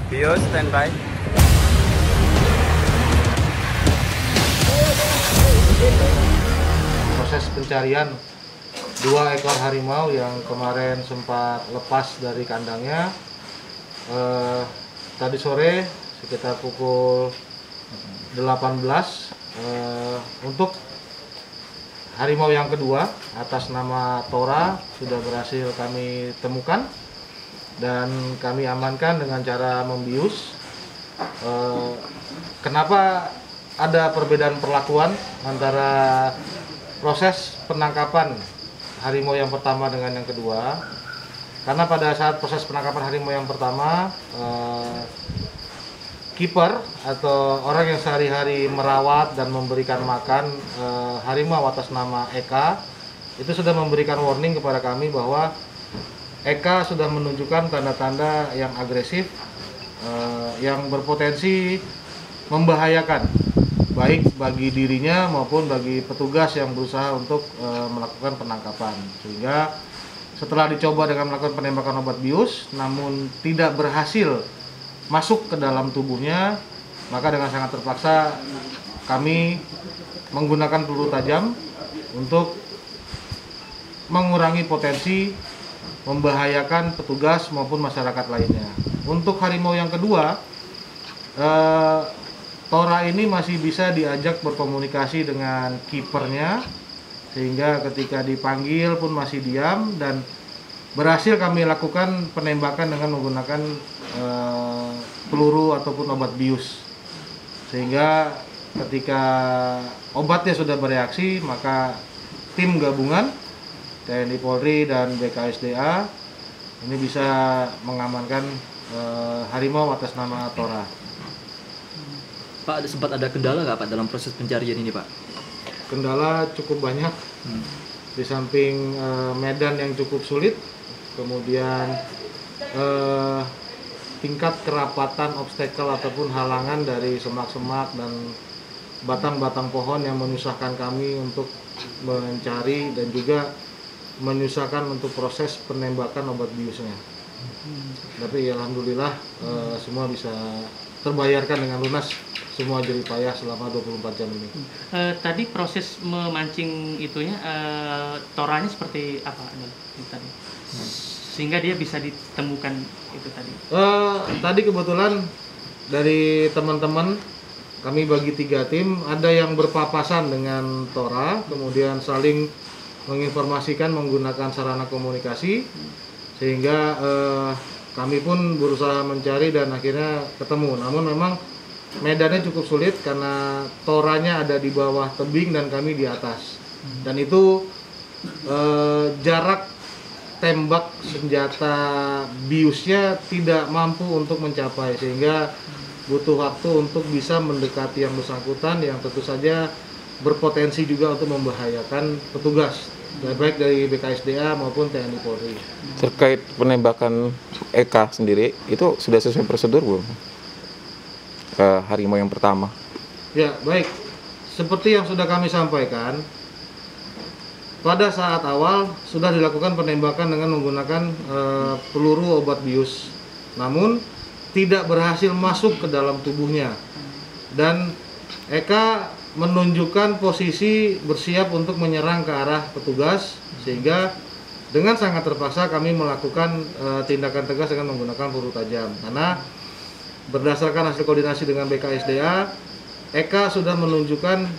Bios standby. Proses pencarian 2 ekor harimau yang kemarin sempat lepas dari kandangnya tadi sore sekitar pukul 18 untuk harimau yang kedua atas nama Tora sudah berhasil kami temukan dan kami amankan dengan cara membius. Kenapa ada perbedaan perlakuan antara proses penangkapan harimau yang pertama dengan yang kedua? Karena pada saat proses penangkapan harimau yang pertama, kiper atau orang yang sehari-hari merawat dan memberikan makan harimau atas nama Eka itu sudah memberikan warning kepada kami bahwa Eka sudah menunjukkan tanda-tanda yang agresif, yang berpotensi membahayakan baik bagi dirinya maupun bagi petugas yang berusaha untuk melakukan penangkapan. Sehingga setelah dicoba dengan melakukan penembakan obat bius namun tidak berhasil masuk ke dalam tubuhnya, maka dengan sangat terpaksa kami menggunakan peluru tajam untuk mengurangi potensi membahayakan petugas maupun masyarakat lainnya. Untuk harimau yang kedua, Tora ini masih bisa diajak berkomunikasi dengan kipernya, sehingga ketika dipanggil pun masih diam dan berhasil kami lakukan penembakan dengan menggunakan peluru ataupun obat bius. Sehingga ketika obatnya sudah bereaksi, maka tim gabungan TNI Polri dan BKSDA ini bisa mengamankan harimau atas nama Tora. Pak, sempat ada kendala nggak Pak dalam proses pencarian ini Pak? Kendala cukup banyak. Di samping medan yang cukup sulit, kemudian tingkat kerapatan obstacle ataupun halangan dari semak-semak dan batang-batang pohon yang menyusahkan kami untuk mencari dan juga menyusahkan untuk proses penembakan obat biusnya. Tapi alhamdulillah semua bisa terbayarkan dengan lunas semua jerih payah selama 24 jam ini. Tadi proses memancing itunya, toranya seperti apa tadi? Sehingga dia bisa ditemukan itu tadi. Tadi kebetulan dari teman-teman kami bagi 3 tim, ada yang berpapasan dengan Tora, kemudian saling menginformasikan menggunakan sarana komunikasi, sehingga kami pun berusaha mencari dan akhirnya ketemu. Namun memang medannya cukup sulit karena Toranya ada di bawah tebing dan kami di atas. Dan itu jarak tembak senjata biusnya tidak mampu untuk mencapai, sehingga butuh waktu untuk bisa mendekati yang bersangkutan yang tentu saja berpotensi juga untuk membahayakan petugas baik dari BKSDA maupun TNI Polri. Terkait penembakan Eka sendiri, itu sudah sesuai prosedur belum? Harimau yang pertama. Ya, baik. Seperti yang sudah kami sampaikan, pada saat awal sudah dilakukan penembakan dengan menggunakan peluru obat bius. Namun tidak berhasil masuk ke dalam tubuhnya. Dan Eka menunjukkan posisi bersiap untuk menyerang ke arah petugas, sehingga dengan sangat terpaksa kami melakukan tindakan tegas dengan menggunakan peluru tajam. Karena berdasarkan hasil koordinasi dengan BKSDA, Eka sudah menunjukkan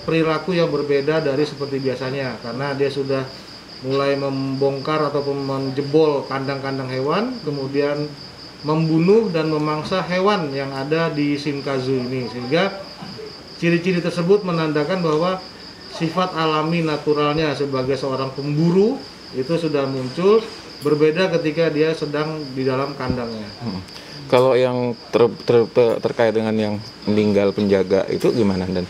perilaku yang berbeda dari seperti biasanya, karena dia sudah mulai membongkar ataupun menjebol kandang-kandang hewan, kemudian membunuh dan memangsa hewan yang ada di Shinkazu ini, sehingga ciri-ciri tersebut menandakan bahwa sifat alami naturalnya sebagai seorang pemburu itu sudah muncul, berbeda ketika dia sedang di dalam kandangnya. Kalau yang terkait dengan yang meninggal penjaga itu gimana, dan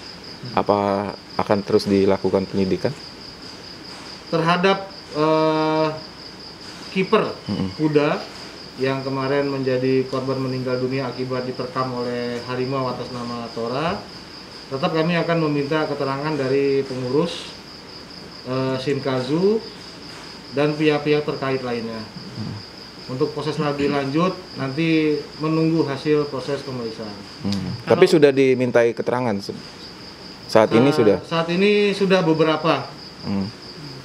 apa akan terus dilakukan penyidikan? Terhadap kiper kuda yang kemarin menjadi korban meninggal dunia akibat diterkam oleh harimau atas nama Tora, tetap kami akan meminta keterangan dari pengurus Shinkazu dan pihak-pihak terkait lainnya. Untuk proses lebih lanjut nanti menunggu hasil proses pemeriksaan. Tapi sudah dimintai keterangan saat ini sudah. Saat ini sudah beberapa.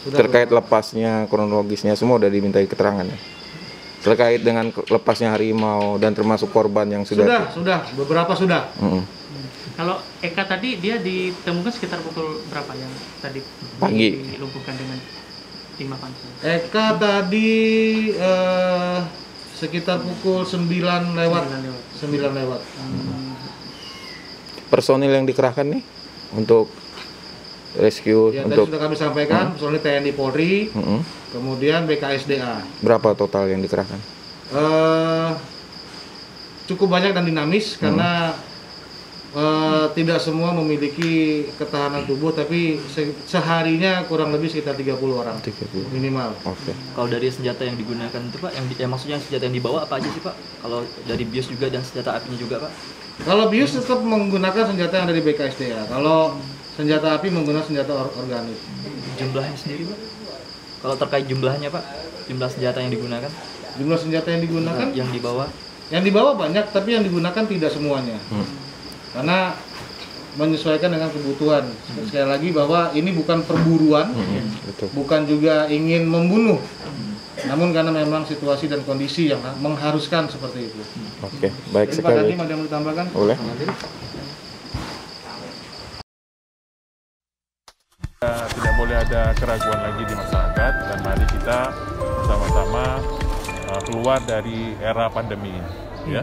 Sudah Terkait lepasnya, kronologisnya semua sudah dimintai keterangan ya. Terkait dengan lepasnya harimau dan termasuk korban yang sudah. Sudah beberapa sudah. Kalau Eka tadi dia ditemukan sekitar pukul berapa yang tadi Pagi. dilumpuhkan dengan timah panser? Eka tadi sekitar pukul 9 lewat. 9 lewat. Personil yang dikerahkan nih untuk rescue Ya, untuk tadi sudah kami sampaikan, personil TNI Polri, kemudian BKSDA. berapa total yang dikerahkan? Cukup banyak dan dinamis karena tidak semua memiliki ketahanan tubuh, tapi seharinya kurang lebih sekitar 30 orang 30. minimal. Oke. Kalau dari senjata yang digunakan itu Pak, maksudnya senjata yang dibawa apa aja sih Pak? Kalau dari bius juga dan senjata apinya juga Pak? Kalau bius tetap menggunakan senjata yang ada di BKSDA. Kalau senjata api menggunakan senjata organik. Jumlahnya sendiri Pak? Kalau terkait jumlahnya Pak, jumlah senjata yang digunakan? Jumlah senjata yang digunakan? Yang dibawa? Yang dibawa banyak, tapi yang digunakan tidak semuanya. Karena menyesuaikan dengan kebutuhan. Sekali lagi bahwa ini bukan perburuan, Betul. bukan juga ingin membunuh. Namun karena memang situasi dan kondisi yang mengharuskan seperti itu. Oke, baik Jadi Pak sekali. Dandim ada yang mau ditambahkan? Boleh. Tidak boleh ada keraguan lagi di masyarakat dan mari kita bersama-sama keluar dari era pandemi ini, ya.